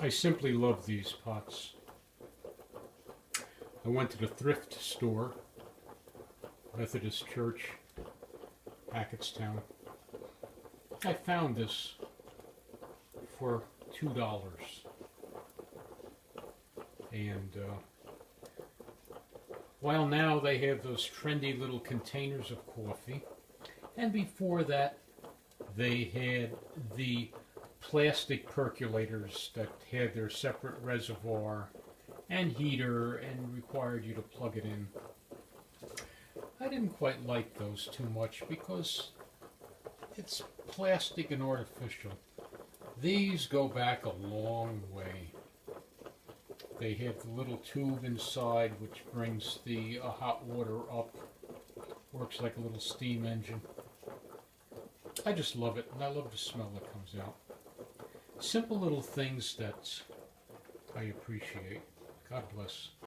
I simply love these pots. I went to the thrift store, Methodist Church, Hackettstown. I found this for $2. And while now they have those trendy little containers of coffee, and before that they had the plastic percolators that had their separate reservoir and heater and required you to plug it in. I didn't quite like those too much because it's plastic and artificial. These go back a long way. They have the little tube inside which brings the hot water up. Works like a little steam engine. I just love it, and I love the smell that comes out. Simple little things that I appreciate. God bless.